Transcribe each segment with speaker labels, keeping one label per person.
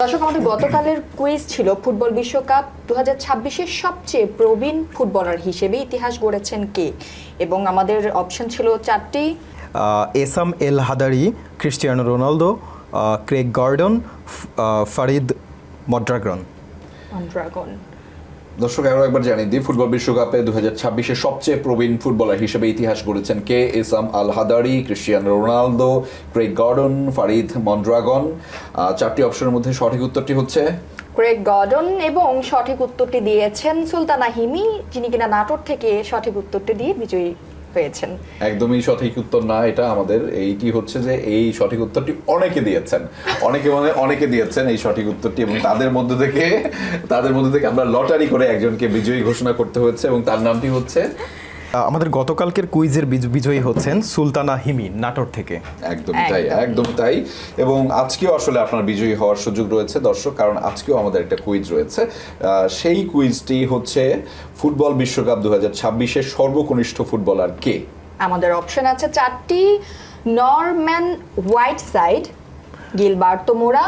Speaker 1: দর্শক, আমাদের গতকালের কুইজ ছিল ফুটবল বিশ্বকাপ 2026-এর সবচেয়ে প্রবীণ ফুটবলার হিসেবে ইতিহাস গড়েছেন কে, এবং আমাদের অপশন ছিল চারটি।
Speaker 2: Essam El Hadary, Cristiano Ronaldo, Craig Gordon, Farid Mondragon.
Speaker 3: দর্শক, আরও একবার জানিয়ে দিই, ফুটবল বিশ্বকাপে 2026-এর সবচেয়ে প্রবীণ ফুটবলার হিসেবে ইতিহাস গড়েছেন কে? Essam El Hadary, Cristiano Ronaldo, Craig Gordon, Farid Mondragon. চারটি অপশনের মধ্যে সঠিক উত্তরটি হচ্ছে
Speaker 1: ক্রেগ গর্ডন, এবং সঠিক উত্তরটি দিয়েছেন সুলতানা হিমি, যিনি কিনা নাটোর থেকে সঠিক উত্তরটি দিয়ে বিজয়ী হয়েছেন।
Speaker 3: একদমই সঠিক উত্তর না এটা। আমাদের এইটি হচ্ছে যে এই সঠিক উত্তরটি অনেকে দিয়েছেন, অনেকে দিয়েছেন এই সঠিক উত্তরটি, এবং তাদের মধ্যে থেকে আমরা লটারি করে একজনকে বিজয়ী ঘোষণা করতে হয়েছে, এবং তার নামটি হচ্ছে
Speaker 2: আমাদের গতকালকের কুইজের বিজয়ী হচ্ছেন সুলতানা হিমি, নাটোর থেকে।
Speaker 3: একদম তাই। এবং আজকেও আসলে আপনার বিজয়ী হওয়ার সুযোগ রয়েছে দর্শক, কারণ আজকেও আমাদের একটা কুইজ রয়েছে। সেই কুইজটি হচ্ছে ফুটবল বিশ্বকাপ 2026-এর সর্বকনিষ্ঠ ফুটবলার কে?
Speaker 1: আমাদের অপশন আছে চারটি: নরম্যান হোয়াইটসাইড, গিলবার্তো মোরা,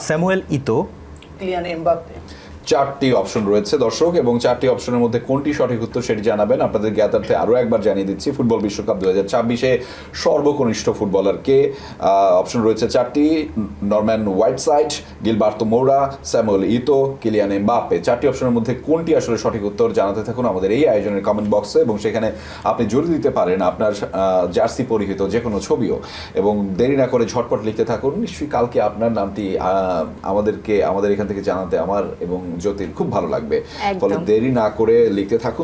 Speaker 2: স্যামুয়েল ইতো,
Speaker 4: কিলিয়ান এমবাপ্পে।
Speaker 3: চারটি অপশন রয়েছে দর্শক, এবং চারটি অপশনের মধ্যে কোনটি সঠিক উত্তর সেটি জানাবেন। আপনাদের জ্ঞাতার্থে আরও একবার জানিয়ে দিচ্ছি, ফুটবল বিশ্বকাপ 2026-এ সর্বকনিষ্ঠ ফুটবলার কে? অপশন রয়েছে চারটি: নরম্যান হোয়াইটসাইড, গিলবার্তো মোরা, স্যামুয়েল ইতো, কিলিয়ান এমবাপ্পে। চারটি অপশনের মধ্যে কোনটি আসলে সঠিক উত্তর জানাতে থাকুন আমাদের এই আয়োজনের কমেন্ট বক্সে, এবং সেখানে আপনি জুড়ে দিতে পারেন আপনার জার্সি পরিহিত যে কোনো ছবিও, এবং দেরি না করে ঝটপট লিখতে থাকুন। নিশ্চয়ই কালকে আপনার নামটি আমাদের এখান থেকে জানাতে আমার এবং জ্যোতির খুব ভালো লাগবে। ফলে দেরি না করে লিখতে থাকুন।